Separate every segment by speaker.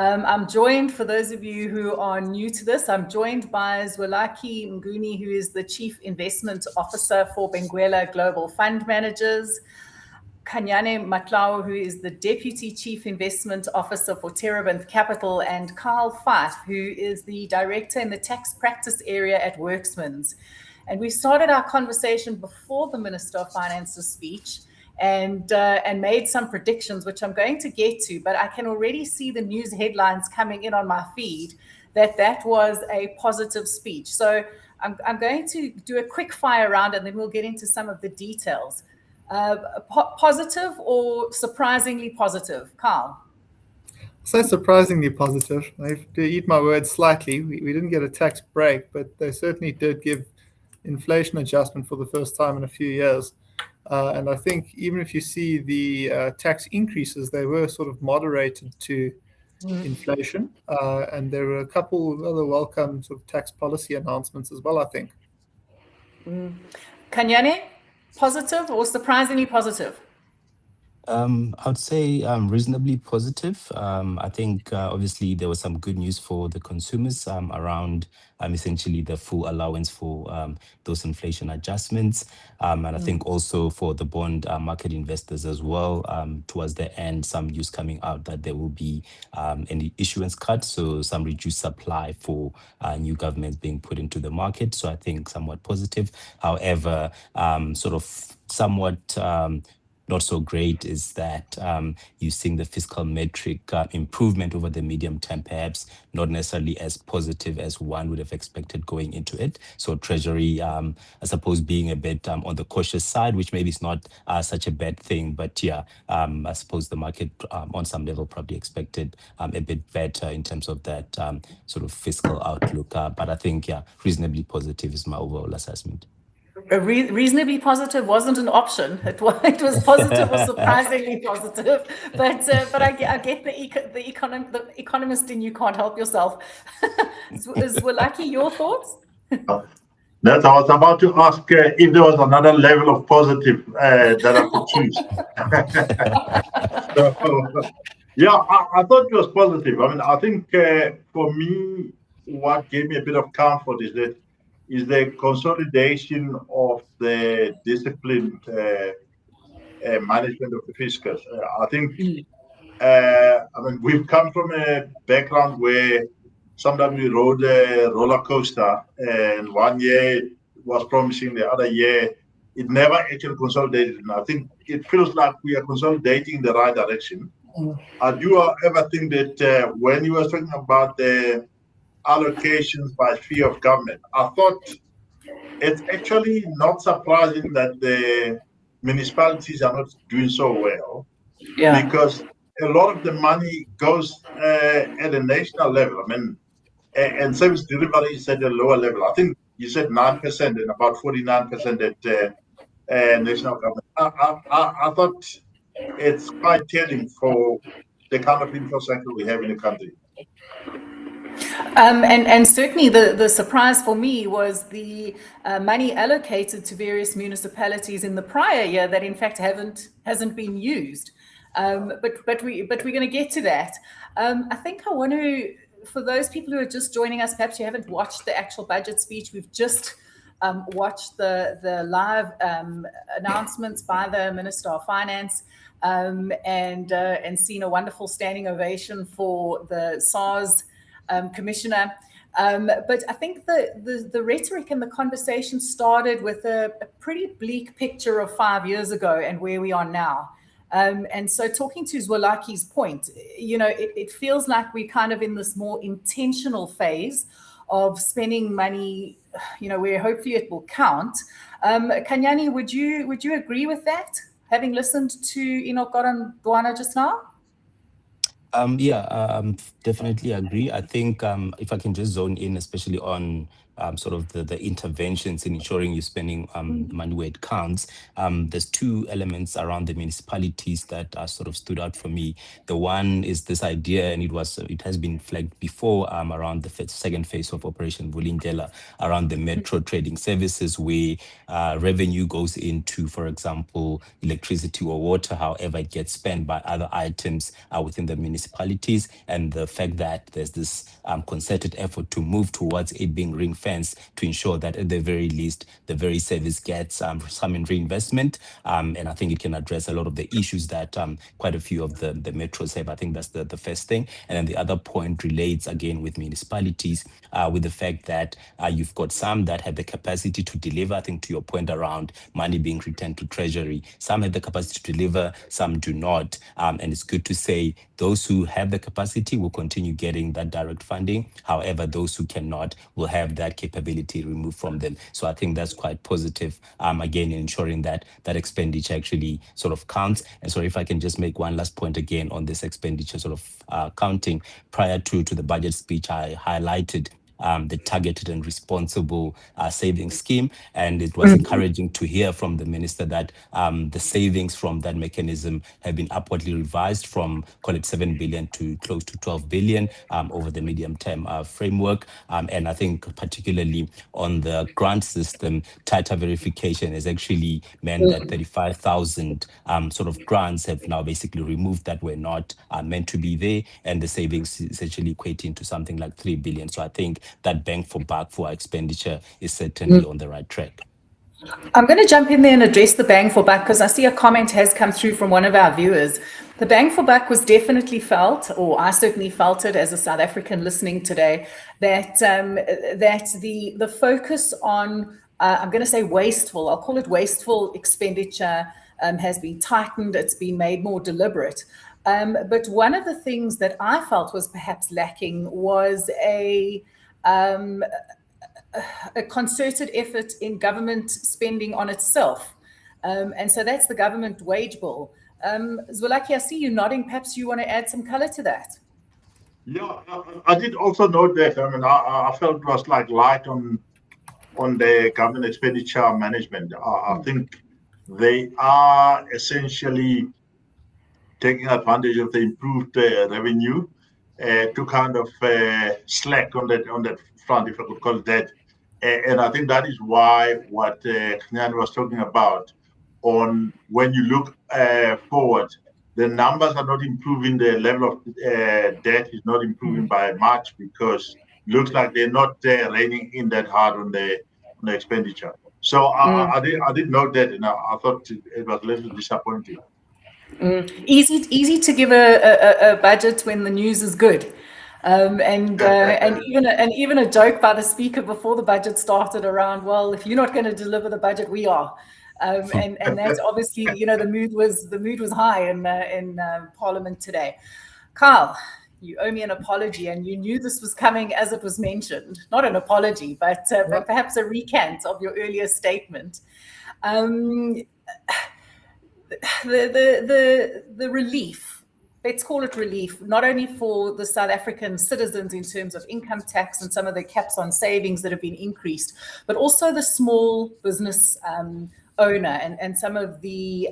Speaker 1: I'm joined, for those of you who are new to this, I'm joined by Zwelaki Nguni, who is the Chief Investment Officer for Benguela Global Fund Managers, Kanyane Matlao, who is the Deputy Chief Investment Officer for Terebinth Capital, and Carl Fife, who is the Director in the Tax Practice Area at Worksmans. And we started our conversation before the Minister of Finance's speech and made some predictions, which I'm going to get to, but I can already see the news headlines coming in on my feed that was a positive speech. So I'm going to do a quick fire round and then we'll get into some of the details. Positive or surprisingly positive? Carl?
Speaker 2: So surprisingly positive. I have to eat my words slightly. We didn't get a tax break, but they certainly did give inflation adjustment for the first time in a few years. And I think even if you see the tax increases, they were sort of moderated to inflation. And there were a couple of other welcome sort of tax policy announcements as well, I think.
Speaker 1: Kanyane? Positive or surprisingly positive?
Speaker 3: I'd say reasonably positive. I think obviously there was some good news for the consumers around essentially the full allowance for those inflation adjustments. And I think also for the bond market investors as well, towards the end, some news coming out that there will be an issuance cut, so some reduced supply for new governments being put into the market. So I think somewhat positive. However, sort of somewhat not so great is that you're seeing the fiscal metric improvement over the medium term, perhaps not necessarily as positive as one would have expected going into it. So Treasury, I suppose, being a bit on the cautious side, which maybe is not such a bad thing. But yeah, I suppose the market on some level probably expected a bit better in terms of that sort of fiscal outlook. But I think, yeah, reasonably positive is my overall assessment.
Speaker 1: Reasonably positive wasn't an option. It was positive or surprisingly positive. But I get the economist in you can't help yourself. Zwelaki, your thoughts?
Speaker 4: That I was about to ask if there was another level of positive that I could choose. Yeah, I thought it was positive. I mean, I think for me, what gave me a bit of comfort is the consolidation of the disciplined management of the fiscus. I think, I mean, we've come from a background where sometimes we rode a roller coaster, and one year it was promising, the other year it never actually consolidated. And I think it feels like we are consolidating in the right direction. I do, however, think that when you were talking about the allocations by sphere of government, I thought it's actually not surprising that the municipalities are not doing so well, because a lot of the money goes at a national level. I mean, and service delivery is at a lower level. I think you said 9% and about 49% at national government. I thought it's quite telling for the kind of infrastructure we have in the country.
Speaker 1: And certainly the surprise for me was the money allocated to various municipalities in the prior year that in fact hasn't been used. But we're going to get to that. I think I want to, for those people who are just joining us, perhaps you haven't watched the actual budget speech. We've just watched the live announcements by the Minister of Finance and seen a wonderful standing ovation for the SARS commissioner. But I think the rhetoric and the conversation started with a pretty bleak picture of 5 years ago and where we are now. And so talking to Zwelaki's point, you know, it feels like we're kind of in this more intentional phase of spending money, you know, where hopefully it will count. Kanyane, would you agree with that, having listened to Enoch Godongwana just now?
Speaker 3: Yeah, definitely agree. I think if I can just zone in, especially on sort of the interventions in ensuring you're spending money where it counts, there's two elements around the municipalities that sort of stood out for me. The one is this idea, and it has been flagged before around the second phase of Operation Vulindlela, around the metro trading services, where revenue goes into, for example, electricity or water, however it gets spent by other items within the municipalities, and the fact that there's this concerted effort to move towards it being ring-fenced to ensure that at the very least the very service gets some in reinvestment, and I think it can address a lot of the issues that quite a few of the metros have. I think that's the first thing. And then the other point relates again with municipalities, with the fact that you've got some that have the capacity to deliver. I think to your point around money being returned to treasury, some have the capacity to deliver, some do not, and it's good to say those who have the capacity will continue getting that direct funding. However, those who cannot will have that capability removed from them. So I think that's quite positive, again, in ensuring that that expenditure actually sort of counts. And sorry, if I can just make one last point again on this expenditure sort of counting. Prior to the budget speech, I highlighted the targeted and responsible savings scheme. And it was encouraging to hear from the minister that the savings from that mechanism have been upwardly revised from, call it 7 billion to close to 12 billion over the medium term framework. And I think particularly on the grant system, tighter verification has actually meant that 35,000 sort of grants have now basically removed that were not meant to be there. And the savings is actually equating to something like 3 billion. So I think that bang for buck for our expenditure is certainly on the right track.
Speaker 1: I'm going to jump in there and address the bang for buck, because I see a comment has come through from one of our viewers. The bang for buck was definitely felt, or I certainly felt it as a South African listening today, that the focus on, I'm going to say wasteful, I'll call it wasteful expenditure, has been tightened, it's been made more deliberate. But one of the things that I felt was perhaps lacking was a concerted effort in government spending on itself. And so that's the government wage bill. Zwelakhe, I see you nodding. Perhaps you want to add some color to that.
Speaker 4: Yeah, I did also note that. I mean, I felt it was like light on the government expenditure management. I think they are essentially taking advantage of the improved revenue to kind of slack on that front, if I could call it that. And I think that is why what Knyani was talking about, on when you look forward, the numbers are not improving, the level of debt is not improving by much, because it looks like they're not reining in that hard on the expenditure. So I did note that, and I thought it was a little disappointing.
Speaker 1: Easy to give a budget when the news is good. And even a joke by the speaker before the budget started around, well, if you're not going to deliver the budget, we are. And that's obviously, the mood was high in Parliament today. Carl, you owe me an apology, and you knew this was coming as it was mentioned. Not an apology, but perhaps a recant of your earlier statement. The relief, let's call it relief, not only for the South African citizens in terms of income tax and some of the caps on savings that have been increased, but also the small business owner and some of the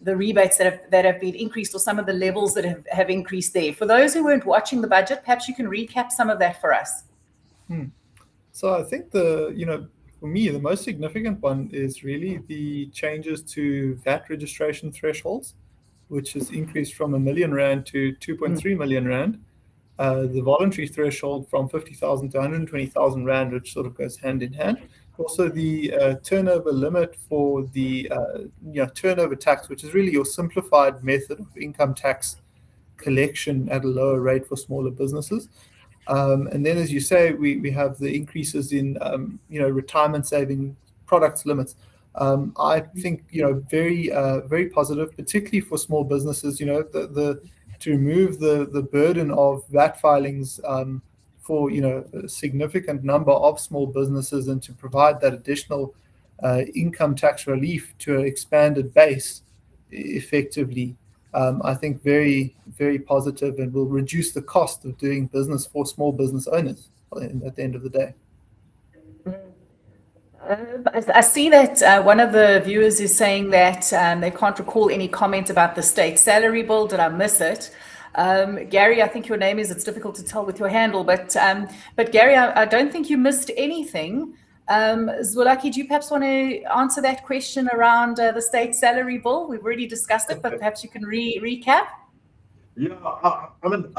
Speaker 1: rebates that have been increased, or some of the levels that have increased there. For those who weren't watching the budget, perhaps you can recap some of that for us.
Speaker 2: So I think for me, the most significant one is really the changes to VAT registration thresholds, which has increased from R1 million to 2.3 million rand. The voluntary threshold from 50,000 to 120,000 rand, which sort of goes hand in hand. Also, the turnover limit for the turnover tax, which is really your simplified method of income tax collection at a lower rate for smaller businesses. And then, as you say, we have the increases in retirement saving products limits. I think very positive, particularly for small businesses. To remove the burden of VAT filings for a significant number of small businesses, and to provide that additional income tax relief to an expanded base effectively. I think very, very positive, and will reduce the cost of doing business for small business owners at the end of the day.
Speaker 1: I see that one of the viewers is saying that they can't recall any comment about the state salary bill. Did I miss it? Gary, I think your name is, it's difficult to tell with your handle, but Gary, I don't think you missed anything. Zwelakhe, do you perhaps want to answer that question around the state salary bill? We've already discussed it, but perhaps you can recap.
Speaker 4: Yeah, I mean,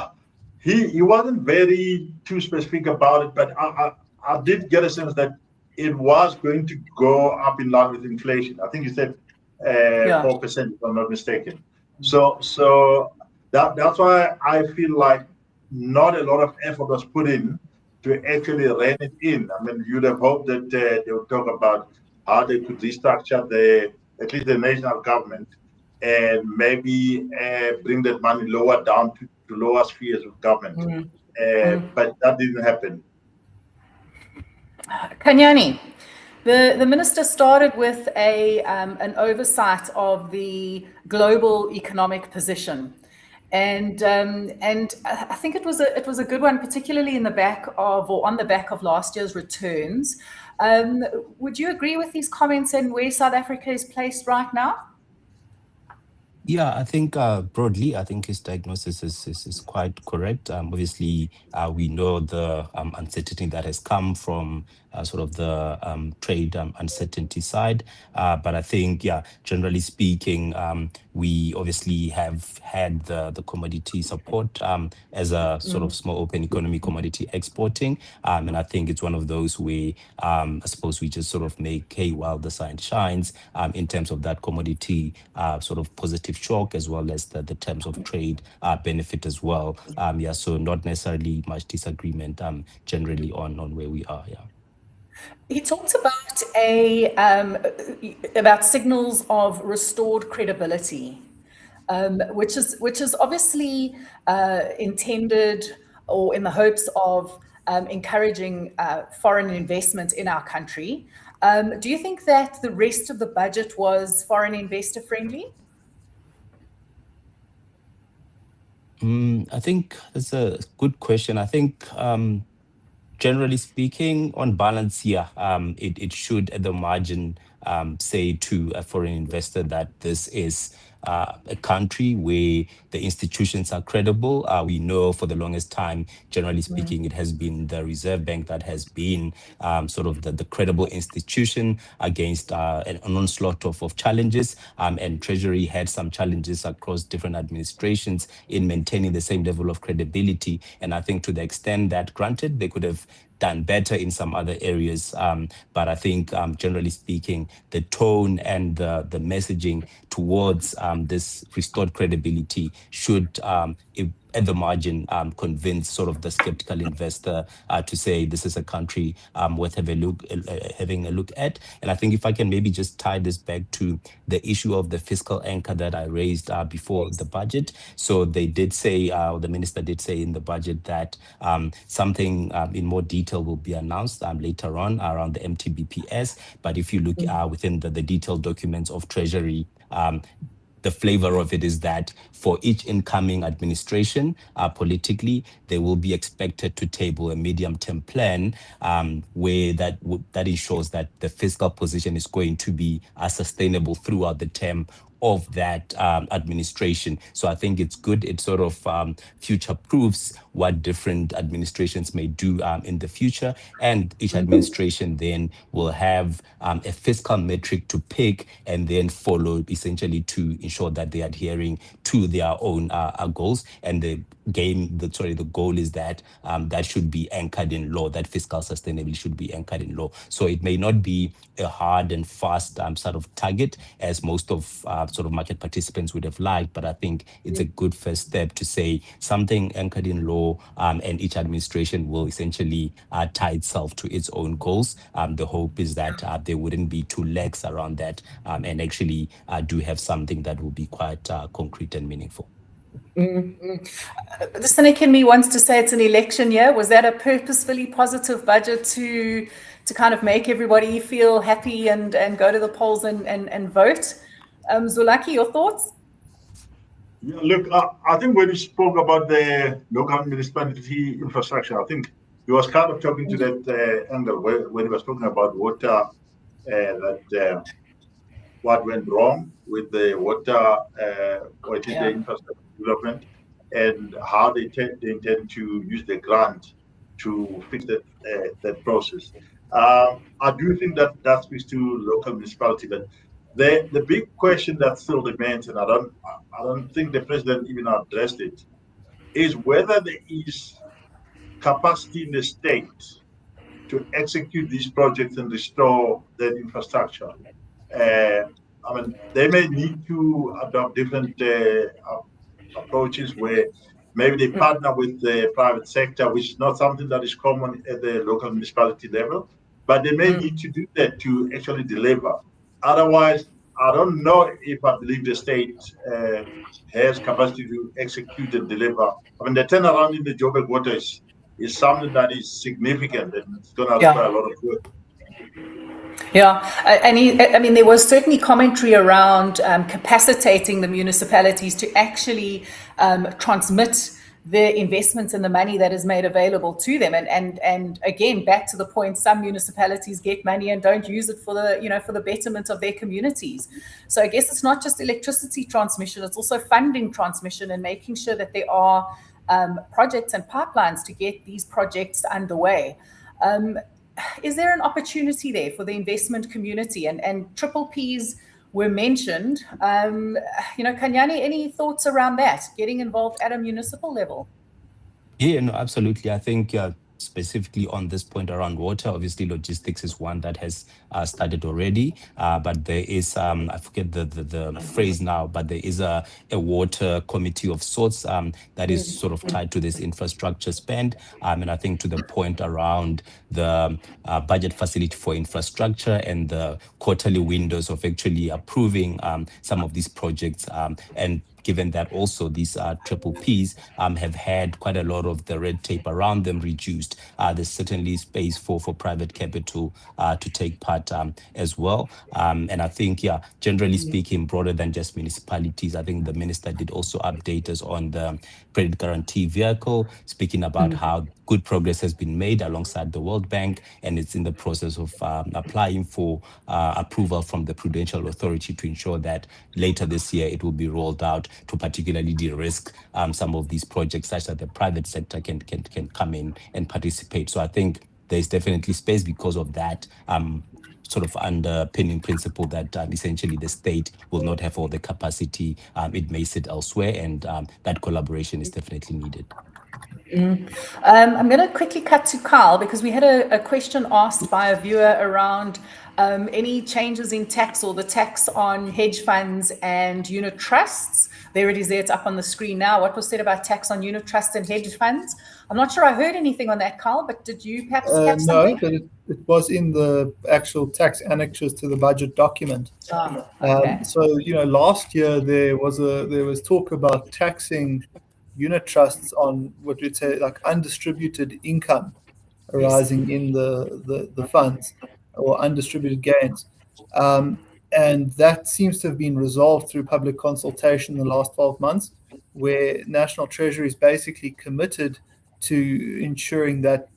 Speaker 4: he wasn't very too specific about it, but I did get a sense that it was going to go up in line with inflation. I think he said 4%, if I'm not mistaken. So that's why I feel like not a lot of effort was put in to actually rein it in. I mean, you'd have hoped that they would talk about how they could restructure at least the national government, and maybe bring that money lower down to lower spheres of government. But that didn't happen.
Speaker 1: Kanyani, the minister started with an oversight of the global economic position, and I think it was a good one, particularly on the back of last year's returns. Would you agree with these comments and where South Africa is placed right now?
Speaker 3: Yeah, I think broadly, I think his diagnosis is quite correct. Obviously, we know the uncertainty that has come from sort of the trade uncertainty side. But I think, yeah, generally speaking, we obviously have had the commodity support as a sort of small open economy commodity exporting. And I think it's one of those where I suppose we just sort of make hay while the sun shines in terms of that commodity sort of positive shock, as well as the terms of trade benefit as well. Yeah, so not necessarily much disagreement generally on where we are. Yeah.
Speaker 1: He talks about about signals of restored credibility, which is obviously intended or in the hopes of encouraging foreign investment in our country. Do you think that the rest of the budget was foreign investor friendly?
Speaker 3: I think that's a good question. I think generally speaking, on balance, yeah, it should at the margin say to a foreign investor that this is a country where the institutions are credible. We know for the longest time, generally speaking, it has been the Reserve Bank that has been sort of the credible institution against an onslaught of challenges. And Treasury had some challenges across different administrations in maintaining the same level of credibility. And I think to the extent that, granted, they could have done better in some other areas. But I think, generally speaking, the tone and the messaging towards this restored credibility should, at the margin, convince sort of the skeptical investor to say this is a country worth having a look at. And I think if I can maybe just tie this back to the issue of the fiscal anchor that I raised before the budget. So they did say, the minister did say in the budget that something in more detail will be announced later on around the MTBPS. But if you look within the detailed documents of Treasury, the flavor of it is that for each incoming administration, politically, they will be expected to table a medium-term plan where that ensures that the fiscal position is going to be sustainable throughout the term of that administration. So I think it's good. It sort of future-proofs what different administrations may do in the future. And each administration then will have a fiscal metric to pick and then follow, essentially, to ensure that they're adhering to their own goals. And the goal is that that should be anchored in law, that fiscal sustainability should be anchored in law. So it may not be a hard and fast sort of target as most of sort of market participants would have liked, but I think it's a good first step to say something anchored in law, and each administration will essentially tie itself to its own goals. The hope is that there wouldn't be too lax around that, and actually do have something that will be quite concrete and meaningful.
Speaker 1: Sinekimi wants to say it's an election year. Was that a purposefully positive budget to kind of make everybody feel happy and go to the polls and vote? Zwelakhe, your thoughts?
Speaker 4: Yeah, look, I think when you spoke about the local municipality infrastructure, I think he was kind of talking to that angle when he was talking about water that what went wrong with the water, or it is the infrastructure development, and how they intend to use the grant to fix that process. I do think that speaks to local municipality, but the big question that still remains, and I don't think the president even addressed it, is whether there is capacity in the state to execute these projects and restore that infrastructure. I mean, they may need to adopt different approaches where maybe they partner with the private sector, which is not something that is common at the local municipality level, but they may need to do that to actually deliver. Otherwise, I don't know if I believe the state has capacity to execute and deliver. I mean, the turnaround in the Joburg water is something that is significant, and it's going to require a lot of work.
Speaker 1: Yeah, I mean, there was certainly commentary around capacitating the municipalities to actually transmit the investments and the money that is made available to them. And again, back to the point, some municipalities get money and don't use it for the betterment of their communities. So I guess it's not just electricity transmission, it's also funding transmission and making sure that there are projects and pipelines to get these projects underway. Is there an opportunity there for the investment community? And triple Ps were mentioned. Kanyani, any thoughts around that, getting involved at a municipal level?
Speaker 3: Yeah, no, absolutely. I think specifically on this point around water, obviously logistics is one that has started already, but there is, I forget the phrase now, but there is a water committee of sorts that is sort of tied to this infrastructure spend. And I think to the point around the budget facility for infrastructure and the quarterly windows of actually approving some of these projects, and given that also these triple Ps have had quite a lot of the red tape around them reduced, there's certainly space for private capital to take part as well. And I think, generally speaking, broader than just municipalities, I think the minister did also update us on the credit guarantee vehicle, speaking about how good progress has been made alongside the World Bank, and it's in the process of applying for approval from the Prudential Authority to ensure that later this year it will be rolled out to particularly de-risk some of these projects such that the private sector can come in and participate. So I think there's definitely space because of that sort of underpinning principle that essentially the state will not have all the capacity. It may sit elsewhere, and that collaboration is definitely needed.
Speaker 1: I'm going to quickly cut to Carl because we had a question asked by a viewer around any changes in tax or the tax on hedge funds and unit trusts. There it is there, it's up on the screen now. What was said about tax on unit trusts and hedge funds? I'm not sure I heard anything on that, Carl, but did you perhaps catch something?
Speaker 2: No, but it was in the actual tax annexures to the budget document.
Speaker 1: Okay.
Speaker 2: So, last year there was talk about taxing unit trusts on what we'd say like undistributed income arising in the funds or undistributed gains. And that seems to have been resolved through public consultation in the last 12 months, where National Treasury is basically committed to ensuring that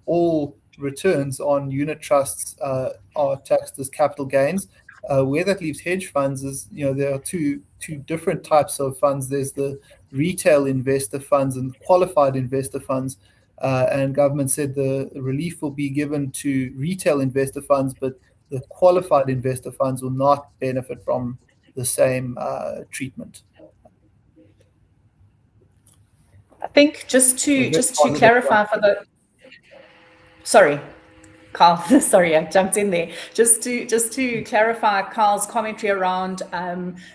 Speaker 2: all returns on unit trusts are taxed as capital gains. Where that leaves hedge funds is, there are two different types of funds. There's the retail investor funds and qualified investor funds. And government said the relief will be given to retail investor funds, but the qualified investor funds will not benefit from the same treatment.
Speaker 1: I think just to clarify for the, sorry, Carl, sorry, I jumped in there. Just to clarify Carl's commentary around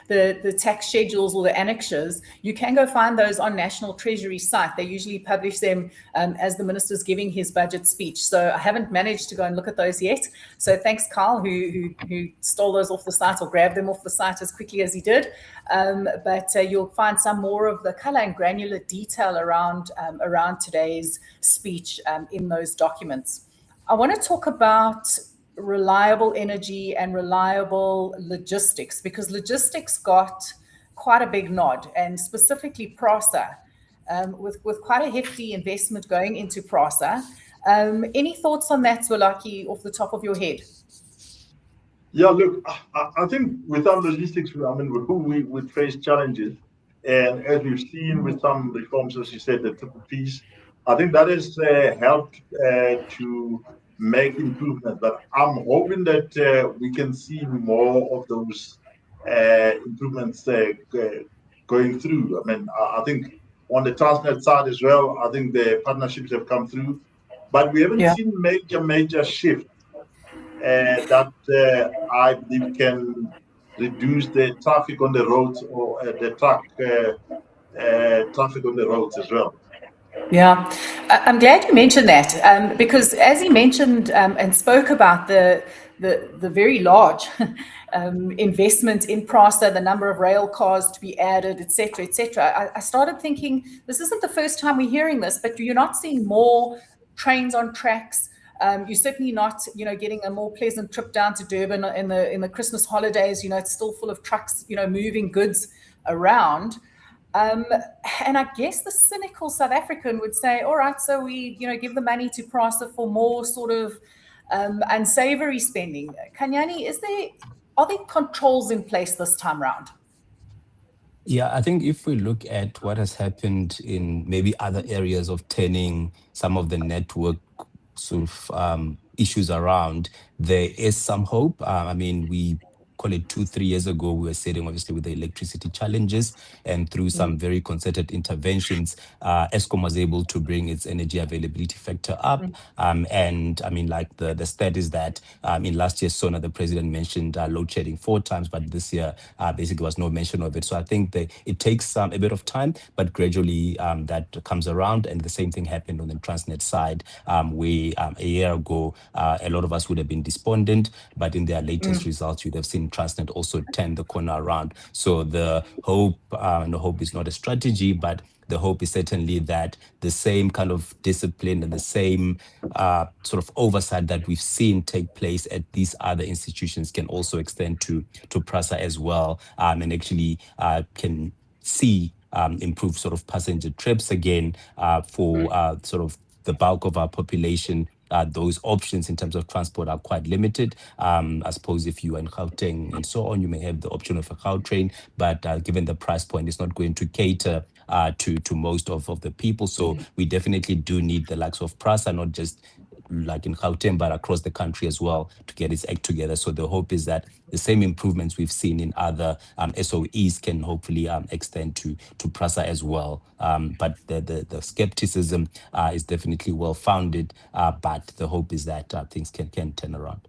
Speaker 1: the tax schedules or the annexures, you can go find those on National Treasury site. They usually publish them as the minister's giving his budget speech. So I haven't managed to go and look at those yet. So thanks, Carl, who stole those off the site or grabbed them off the site as quickly as he did. But you'll find some more of the color and granular detail around today's speech in those documents. I want to talk about reliable energy and reliable logistics, because logistics got quite a big nod, and specifically PRASA, with quite a hefty investment going into PRASA. Any thoughts on that, Zwelakhe, off the top of your head?
Speaker 4: Yeah, look, I think without logistics, we face challenges. And as we've seen with some reforms, as you said, the triple Ps, I think that has helped to make improvement. But I'm hoping that we can see more of those improvements going through. I think on the Transnet side as well, I think the partnerships have come through, but we haven't seen major shift that I believe can reduce the traffic on the roads or the traffic on the roads as well.
Speaker 1: Yeah, I'm glad you mentioned that because as he mentioned and spoke about the very large investment in PRASA, the number of rail cars to be added, etc., etc. I started thinking this isn't the first time we're hearing this, but you're not seeing more trains on tracks. You're certainly not, getting a more pleasant trip down to Durban in the Christmas holidays. It's still full of trucks, moving goods around. And I guess the cynical South African would say, all right, so we, give the money to PRASA for more sort of unsavory spending. Kanyani, are there controls in place this time round?
Speaker 3: Yeah, I think if we look at what has happened in maybe other areas of turning some of the network sort of issues around, there is some hope. We call it 2-3 years ago, we were sitting obviously with the electricity challenges, and through some very concerted interventions, Eskom was able to bring its energy availability factor up. And like the stat is that in last year's SONA, the president mentioned load shedding 4 times, but this year basically was no mention of it. So I think it takes a bit of time, but gradually that comes around. And the same thing happened on the Transnet side, where a year ago, a lot of us would have been despondent, but in their latest results, you'd have seen Transnet also turn the corner around. So the hope, and the hope is not a strategy, but the hope is certainly that the same kind of discipline and the same sort of oversight that we've seen take place at these other institutions can also extend to PRASA as well, and actually can see improve sort of passenger trips again for sort of the bulk of our population. Those options in terms of transport are quite limited. I suppose if you are in Gauteng and so on, you may have the option of a Gautrain, but given the price point, it's not going to cater to most of the people. So we definitely do need the likes of PRASA, not just like in Gauteng, but across the country as well, to get its act together. So the hope is that the same improvements we've seen in other SOEs can hopefully extend to PRASA as well. But the skepticism is definitely well-founded, but the hope is that things can turn around.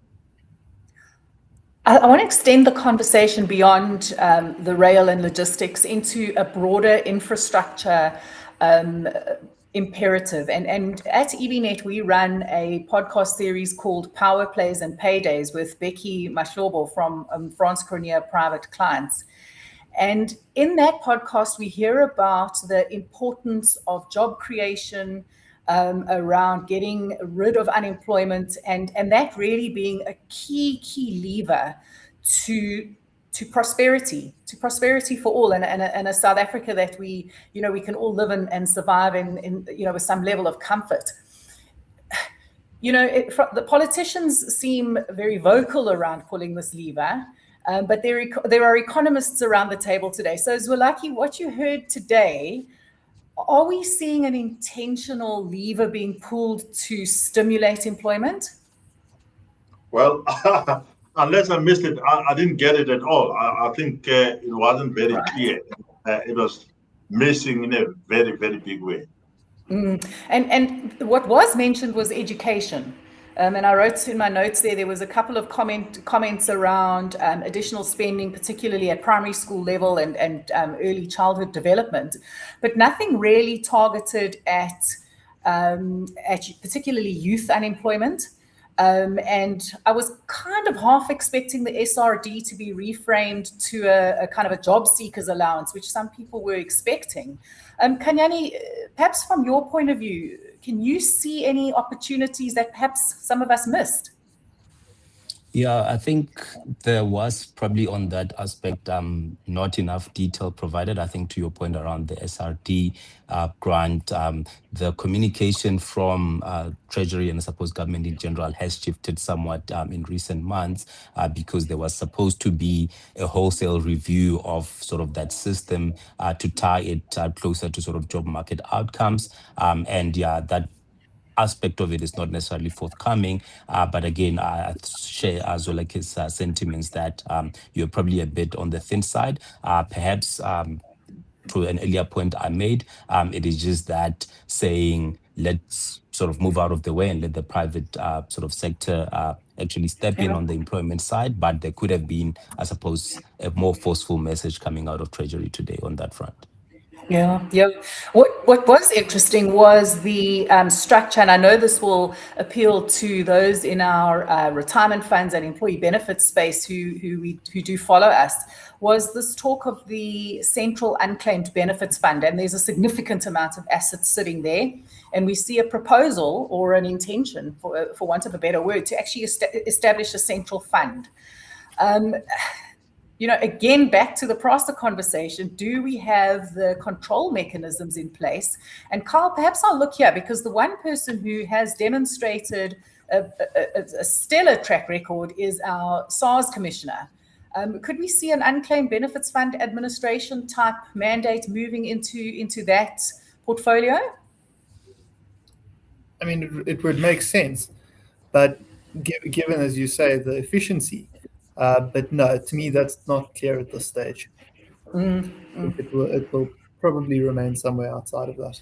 Speaker 1: I want to extend the conversation beyond the rail and logistics into a broader infrastructure imperative. And at EBnet, we run a podcast series called Power Plays and Paydays with Becky Mahlobo from France Cornea Private Clients. And in that podcast, we hear about the importance of job creation, around getting rid of unemployment, and that really being a key lever to prosperity for all, and a South Africa that we can all live and survive in with some level of comfort. The politicians seem very vocal around pulling this lever, but there are economists around the table today. So Zwelakhe, what you heard today, are we seeing an intentional lever being pulled to stimulate employment?
Speaker 4: Well, unless I missed it, I didn't get it at all. I think it wasn't very clear. It was missing in a very, very big way.
Speaker 1: And what was mentioned was education. And I wrote in my notes there was a couple of comments around additional spending, particularly at primary school level and early childhood development, but nothing really targeted at particularly youth unemployment. And I was kind of half expecting the SRD to be reframed to a kind of a job seekers allowance, which some people were expecting. Kanyani, perhaps from your point of view, can you see any opportunities that perhaps some of us missed?
Speaker 3: Yeah, I think there was probably on that aspect not enough detail provided. I think to your point around the SRD grant, the communication from Treasury and I suppose government in general has shifted somewhat in recent months because there was supposed to be a wholesale review of sort of that system to tie it closer to sort of job market outcomes. And yeah, that aspect of it is not necessarily forthcoming. But again, I share Zoleka's sentiments that you're probably a bit on the thin side. Perhaps to an earlier point I made, it is just that saying, let's sort of move out of the way and let the private sort of sector actually step in on the employment side. But there could have been, I suppose, a more forceful message coming out of Treasury today on that front.
Speaker 1: Yeah, yeah. What was interesting was the structure, and I know this will appeal to those in our retirement funds and employee benefits space who do follow us, was this talk of the Central Unclaimed Benefits Fund, and there's a significant amount of assets sitting there, and we see a proposal or an intention, for want of a better word, to actually establish a central fund. Again, back to the Prasa conversation, do we have the control mechanisms in place? And Carl, perhaps I'll look here, because the one person who has demonstrated a stellar track record is our SARS commissioner. Could we see an unclaimed benefits fund administration type mandate moving into that portfolio?
Speaker 2: I mean, it would make sense, but given, as you say, the efficiency, but no, to me, that's not clear at this stage. I think it will probably remain somewhere outside of that.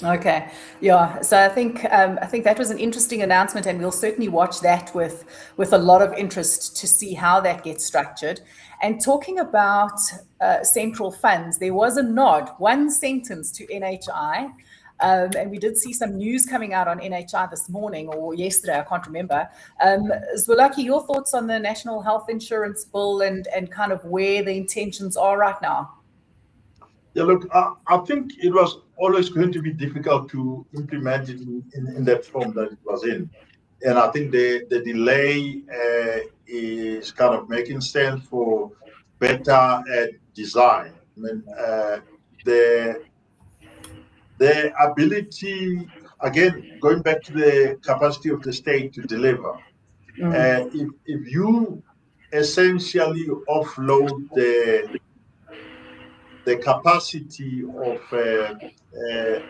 Speaker 1: Okay, yeah. So I think that was an interesting announcement, and we'll certainly watch that with a lot of interest to see how that gets structured. And talking about central funds, there was a nod, one sentence to NHI. And we did see some news coming out on NHI this morning or yesterday, I can't remember. Zwelakhe, your thoughts on the National Health Insurance Bill and kind of where the intentions are right now?
Speaker 4: Yeah, look, I think it was always going to be difficult to implement it in that form that it was in. And I think the delay is kind of making sense for better design. I mean, the ability, again, going back to the capacity of the state to deliver, if you essentially offload the capacity of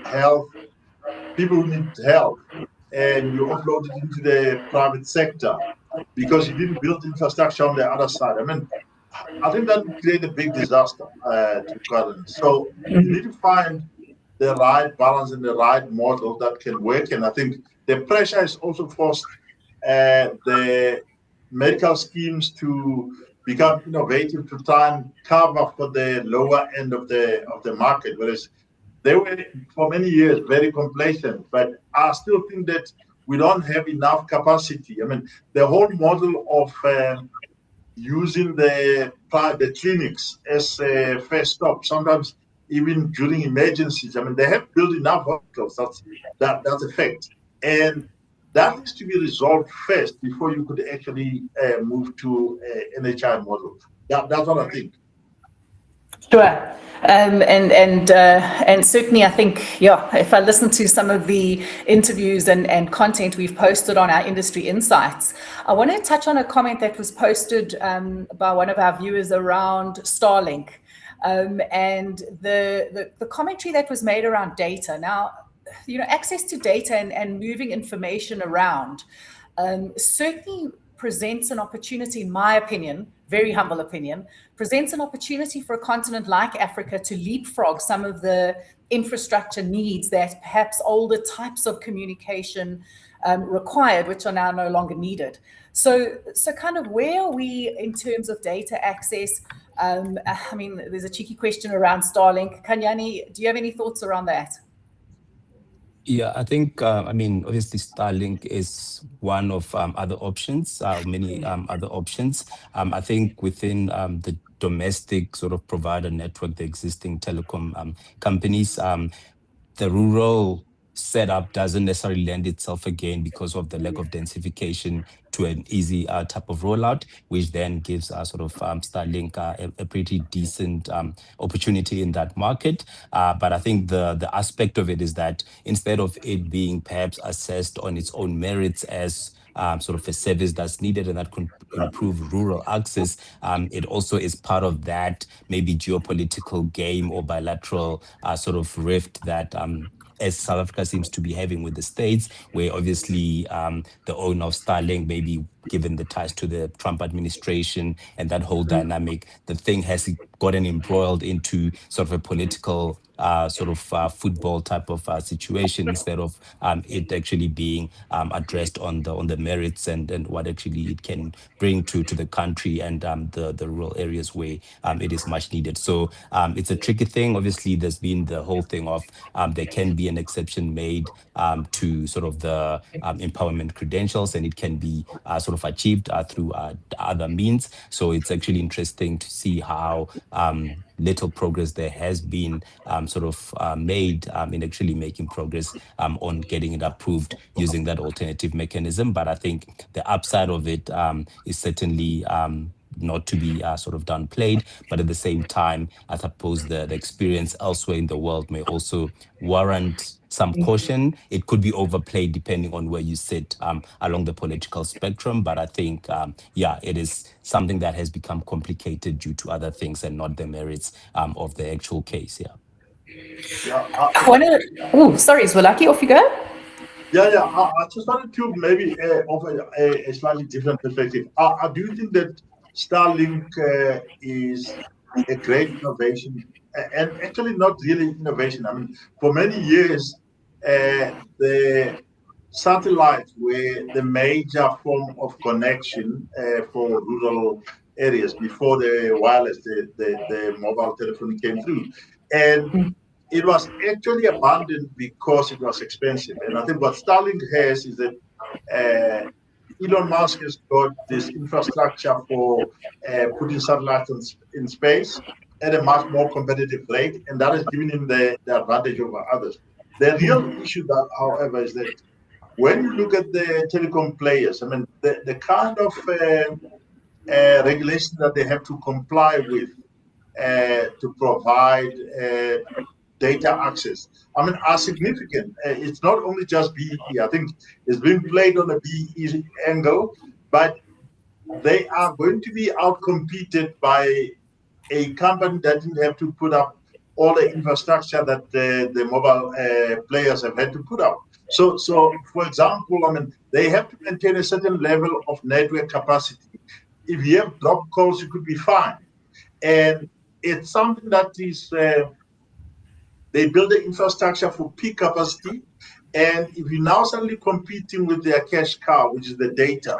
Speaker 4: health, people who need help, and you offload it into the private sector because you didn't build infrastructure on the other side. I mean, I think that would create a big disaster to government. So you need to find the right balance and the right model that can work. And I think the pressure has also forced the medical schemes to become innovative to try and cover for the lower end of the market, whereas they were for many years very complacent. But I still think that we don't have enough capacity. I mean, the whole model of using the clinics as a first stop, sometimes even during emergencies. I mean, they have built enough hospitals. That's a fact. And that needs to be resolved first before you could actually move to an NHI model. That's what I think.
Speaker 1: Sure. And certainly I think, yeah, if I listen to some of the interviews and content we've posted on our industry insights, I want to touch on a comment that was posted by one of our viewers around Starlink. And the commentary that was made around data. Now, access to data and moving information around certainly presents an opportunity, in my opinion, very humble opinion, presents an opportunity for a continent like Africa to leapfrog some of the infrastructure needs that perhaps older types of communication required, which are now no longer needed. So kind of where are we in terms of data access? I mean, there's a cheeky question around Starlink. Kanyani, do you have any thoughts around that?
Speaker 3: Yeah, I think, obviously Starlink is one of other options, many other options. I think within the domestic sort of provider network, the existing telecom companies, the rural setup doesn't necessarily lend itself again because of the lack of densification to an easy type of rollout, which then gives sort of Starlink a pretty decent opportunity in that market. But I think the aspect of it is that instead of it being perhaps assessed on its own merits as sort of a service that's needed and that could improve rural access, it also is part of that maybe geopolitical game or bilateral sort of rift that as South Africa seems to be having with the States, where obviously the owner of Starlink, maybe given the ties to the Trump administration and that whole dynamic, the thing has gotten embroiled into sort of a political football type of situation instead of it actually being addressed on the merits and what actually it can bring to the country and the rural areas where it is much needed. So it's a tricky thing. Obviously, there's been the whole thing of there can be an exception made to sort of the empowerment credentials, and it can be sort of achieved through other means. So it's actually interesting to see how little progress there has been made in actually making progress on getting it approved using that alternative mechanism. But I think the upside of it is certainly not to be sort of downplayed, but at the same time, I suppose the experience elsewhere in the world may also warrant some caution. It could be overplayed depending on where you sit along the political spectrum. But I think, it is something that has become complicated due to other things and not the merits of the actual case.
Speaker 1: Sorry, Zwelaki, off you go.
Speaker 4: I just wanted to maybe offer a slightly different perspective. I do think that Starlink is a great innovation, and actually not really innovation. I mean, for many years, the satellites were the major form of connection for rural areas before the wireless, the mobile telephony came through. And it was actually abandoned because it was expensive. And I think what Starlink has is that Elon Musk has got this infrastructure for putting satellites in space at a much more competitive rate, and that has given him the advantage over others. The real issue, that, however, is that when you look at the telecom players, I mean, the kind of regulation that they have to comply with to provide data access, I mean, are significant. It's not only just BEE. I think it's been played on a BEE angle, but they are going to be outcompeted by a company that didn't have to put up all the infrastructure that the mobile players have had to put up. So, for example, I mean, they have to maintain a certain level of network capacity. If you have drop calls, you could be fine. And it's something that is, they build the infrastructure for peak capacity. And if you're now suddenly competing with their cash cow, which is the data,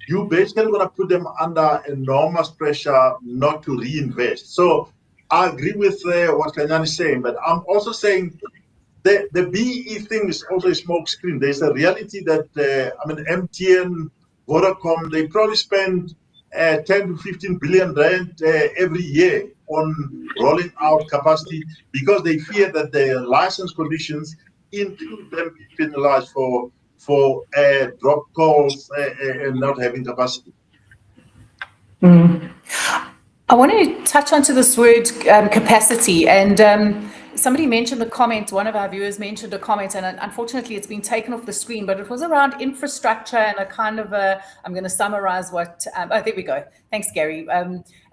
Speaker 4: you basically going to put them under enormous pressure not to reinvest. So I agree with what Kanyani is saying, but I'm also saying the BEE thing is also a smoke screen. There's a reality that, MTN, Vodacom, they probably spend 10 to 15 billion rand every year on rolling out capacity because they fear that the license conditions include them being penalized for drop calls and not having capacity.
Speaker 1: I want to touch onto this word capacity, and somebody mentioned the comment, one of our viewers mentioned a comment, and unfortunately it's been taken off the screen, but it was around infrastructure and a kind of I'm going to summarize what, there we go. Thanks, Gary.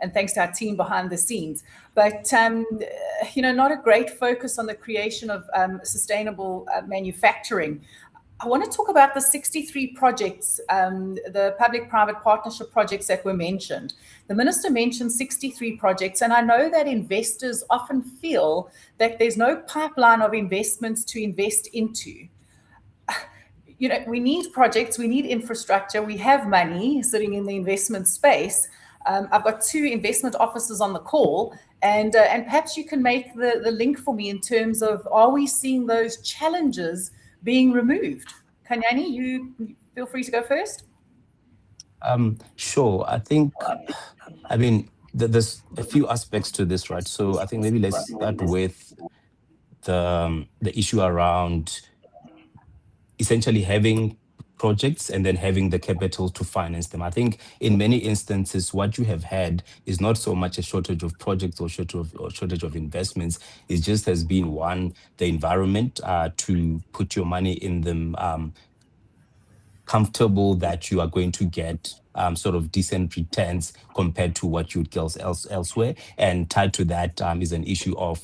Speaker 1: And thanks to our team behind the scenes. But, not a great focus on the creation of sustainable manufacturing. I want to talk about the 63 projects, the public-private partnership projects that were mentioned. The minister mentioned 63 projects, and I know that investors often feel that there's no pipeline of investments to invest into. We need projects, we need infrastructure, we have money sitting in the investment space. I've got two investment officers on the call, and perhaps you can make the link for me in terms of, are we seeing those challenges being removed? Kanyani, you feel free to go first.
Speaker 3: Sure. There's a few aspects to this, right? So I think maybe let's start with the issue around essentially having projects and then having the capital to finance them. I think in many instances, what you have had is not so much a shortage of projects or shortage of investments. It just has been, one, the environment to put your money in them, comfortable that you are going to get sort of decent returns compared to what you'd get elsewhere. And tied to that is an issue of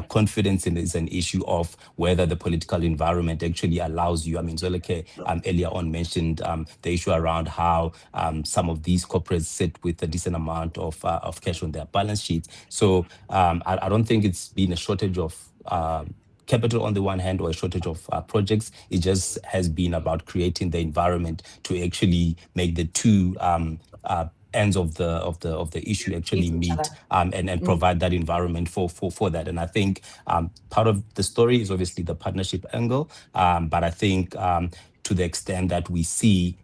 Speaker 3: confidence, and is an issue of whether the political environment actually allows you. I mean, Zoleke earlier on mentioned the issue around how some of these corporates sit with a decent amount of cash on their balance sheets. So I don't think it's been a shortage of capital on the one hand, or a shortage of projects. It just has been about creating the environment to actually make the two ends of the issue actually meet and provide that environment for that. And I think part of the story is obviously the partnership angle, but I think to the extent that we see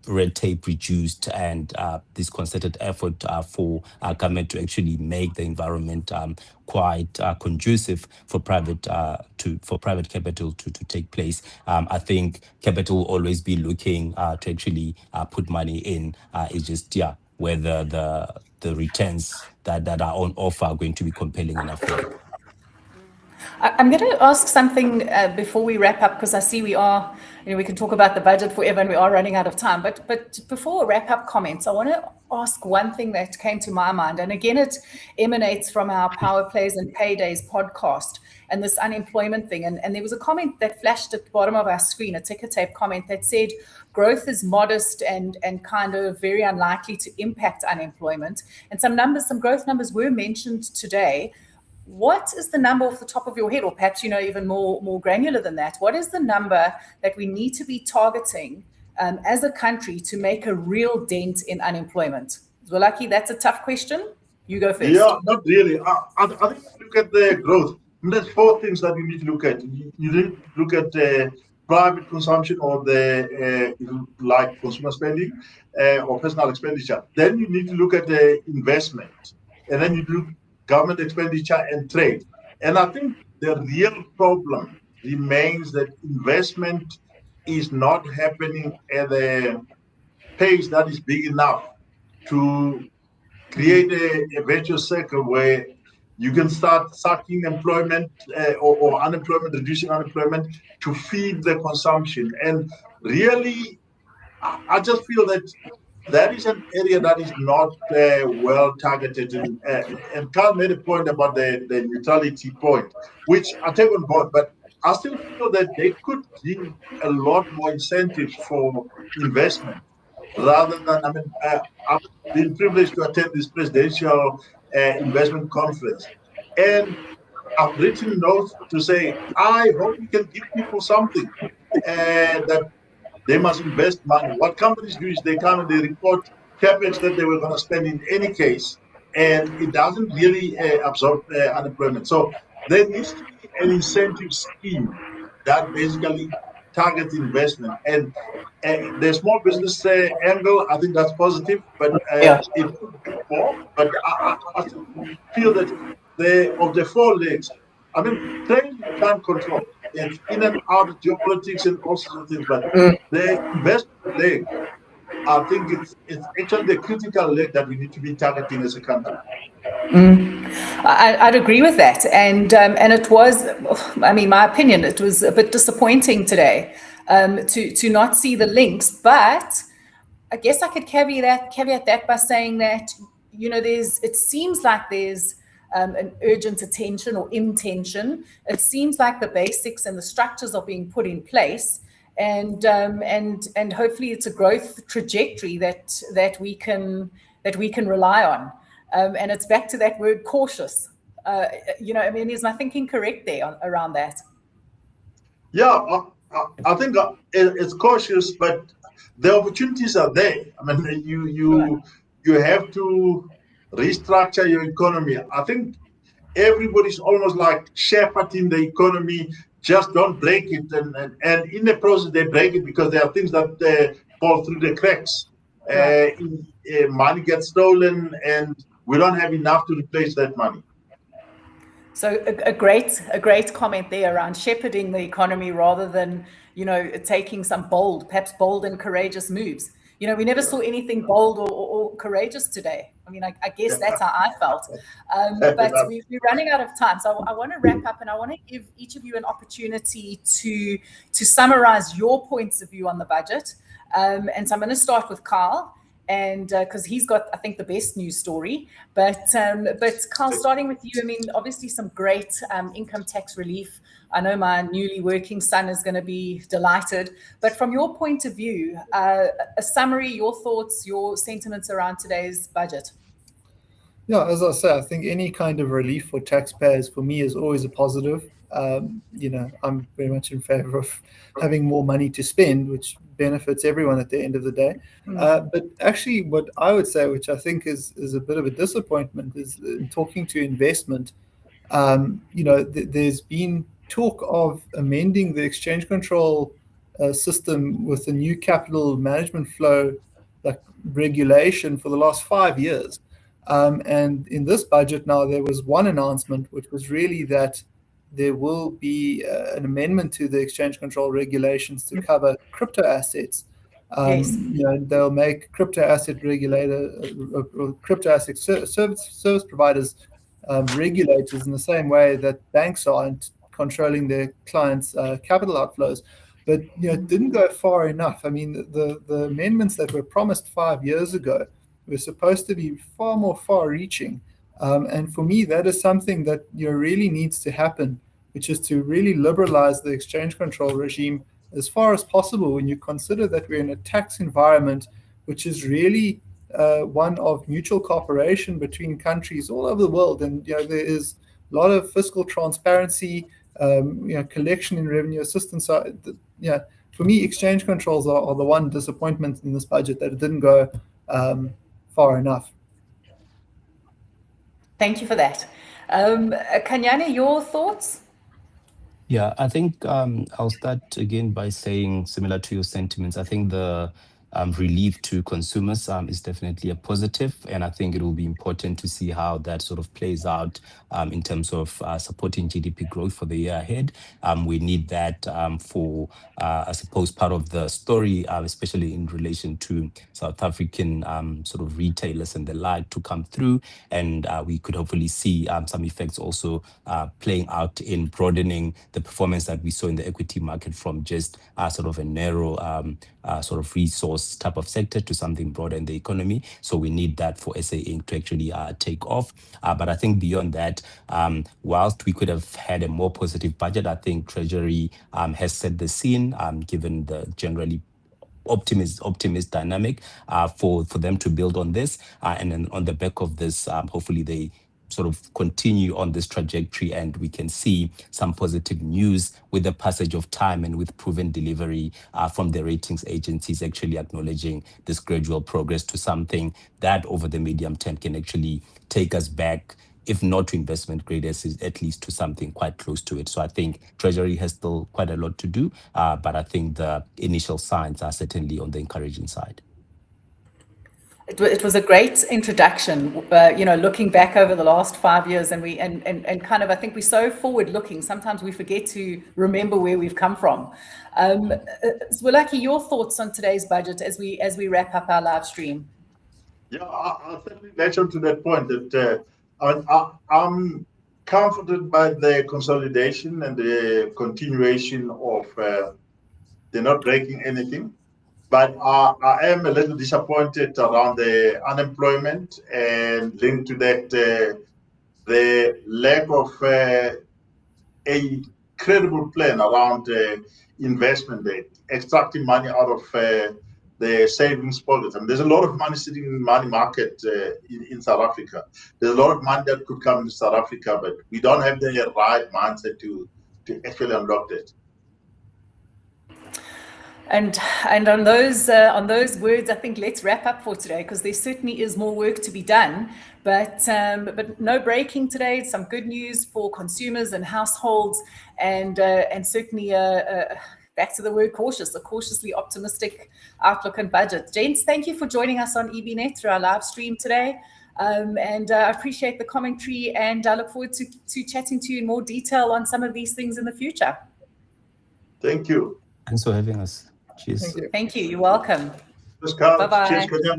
Speaker 3: red tape reduced and this concerted effort for government to actually make the environment quite conducive for private capital to take place. I think capital will always be looking to actually put money in. It's just whether the returns that are on offer are going to be compelling enough for them.
Speaker 1: I'm going to ask something before we wrap up, because I see we are, we can talk about the budget forever and we are running out of time. But before wrap up comments, I want to ask one thing that came to my mind. And again, it emanates from our Power Plays and Paydays podcast and this unemployment thing. And there was a comment that flashed at the bottom of our screen, a ticker tape comment that said, growth is modest and kind of very unlikely to impact unemployment. And some growth numbers were mentioned today. What is the number off the top of your head, or perhaps even more granular than that? What is the number that we need to be targeting as a country to make a real dent in unemployment? Zwelaki, that's a tough question. You go first.
Speaker 4: Yeah, not really. I think look at the growth. And there's four things that you need to look at. You need to look at private consumption, or the like consumer spending or personal expenditure. Then you need to look at the investment, and then you do government expenditure and trade. And I think the real problem remains that investment is not happening at a pace that is big enough to create a virtuous circle where you can start sucking employment or unemployment, reducing unemployment to feed the consumption. And really, I just feel that is an area that is not well targeted. And Carl made a point about the neutrality point, which I take on board, but I still feel that they could give a lot more incentives for investment rather than, I've been privileged to attend this presidential investment conference. And I've written notes to say, I hope we can give people something that they must invest money. What companies do is they come and they report capex that they were going to spend in any case, and it doesn't really absorb unemployment. So there needs to be an incentive scheme that basically targets investment. And the small business angle, I think that's positive, but it could do more. But I still feel that of the four legs, trade you can't control. It's in and out of geopolitics and all sorts of things, but the investment leg, I think it's actually the critical leg that we need to be targeting as a country.
Speaker 1: I'd agree with that, and it was, my opinion, it was a bit disappointing today to not see the links. But I guess I could caveat that by saying that it seems like there's an urgent attention or intention. It seems like the basics and the structures are being put in place, and hopefully it's a growth trajectory that we can rely on. And it's back to that word cautious. Is my thinking correct there around that?
Speaker 4: Yeah, I think it's cautious, but the opportunities are there. You have to restructure your economy. I think everybody's almost like shepherding the economy. Just don't break it, and in the process they break it because there are things that fall through the cracks. Money gets stolen, and we don't have enough to replace that money.
Speaker 1: So a great comment there around shepherding the economy rather than, taking some perhaps bold and courageous moves. We never saw anything bold or courageous today. I mean, I guess that's how I felt. But we're running out of time. So I want to wrap up, and I want to give each of you an opportunity to summarize your points of view on the budget. And so I'm going to start with Carl, and because he's got, I think, the best news story. But Carl, starting with you, I mean, obviously some great income tax relief. I know my newly working son is going to be delighted. But from your point of view, a summary, your thoughts, your sentiments around today's budget.
Speaker 2: Yeah, as I say, I think any kind of relief for taxpayers for me is always a positive. I'm very much in favor of having more money to spend, which benefits everyone at the end of the day. But actually, what I would say, which I think is a bit of a disappointment, is in talking to investment. There's been talk of amending the exchange control system with a new capital management flow regulation for the last 5 years. And in this budget now, there was one announcement, which was really that there will be an amendment to the exchange control regulations to cover crypto assets.
Speaker 1: Yes.
Speaker 2: They'll make crypto asset crypto asset service providers regulators in the same way that banks aren't controlling their clients' capital outflows. But it didn't go far enough. I mean, the amendments that were promised 5 years ago were supposed to be far more far-reaching. And for me, that is something that really needs to happen, which is to really liberalize the exchange control regime as far as possible when you consider that we're in a tax environment which is really one of mutual cooperation between countries all over the world. And there is a lot of fiscal transparency, collection in revenue assistance. So, for me, exchange controls are the one disappointment in this budget, that it didn't go far enough.
Speaker 1: Thank you for that. Kanyane, your thoughts?
Speaker 3: Yeah, I think I'll start again by saying, similar to your sentiments, I think the relief to consumers is definitely a positive, and I think it will be important to see how that sort of plays out in terms of supporting GDP growth for the year ahead. We need that for, I suppose, part of the story, especially in relation to South African sort of retailers and the like to come through, and we could hopefully see some effects also playing out in broadening the performance that we saw in the equity market from just sort of a narrow sort of resource type of sector to something broader in the economy. So we need that for SA Inc. to actually take off. But I think beyond that, whilst we could have had a more positive budget, I think Treasury has set the scene, given the generally optimist dynamic for them to build on this. And then on the back of this, hopefully they sort of continue on this trajectory, and we can see some positive news with the passage of time and with proven delivery from the ratings agencies actually acknowledging this gradual progress to something that over the medium term can actually take us back, if not to investment grade, at least to something quite close to it. So I think Treasury has still quite a lot to do, but I think the initial signs are certainly on the encouraging side.
Speaker 1: It was a great introduction, looking back over the last 5 years, and kind of, I think we're so forward looking, sometimes we forget to remember where we've come from. Zwelakhe, your thoughts on today's budget as we wrap up our live stream?
Speaker 4: Yeah, I'll certainly latch on to that point that I'm comforted by the consolidation and the continuation of they're not breaking anything. But I am a little disappointed around the unemployment, and linked to that the lack of a credible plan around investment, extracting money out of the savings pockets. I mean, there's a lot of money sitting in the money market in South Africa. There's a lot of money that could come to South Africa, but we don't have the right mindset to actually unlock that.
Speaker 1: And on those words, I think let's wrap up for today, because there certainly is more work to be done. But no breaking today. Some good news for consumers and households, and certainly back to the word cautious, a cautiously optimistic outlook and budget. Gents, thank you for joining us on EBnet through our live stream today. And I appreciate the commentary, and I look forward to chatting to you in more detail on some of these things in the future.
Speaker 4: Thank you.
Speaker 3: Thanks for having us. Cheers.
Speaker 2: Thank you.
Speaker 1: Thank you. You're welcome.
Speaker 4: Cheers, Carl.
Speaker 1: Bye-bye.
Speaker 4: Cheers, Kanya.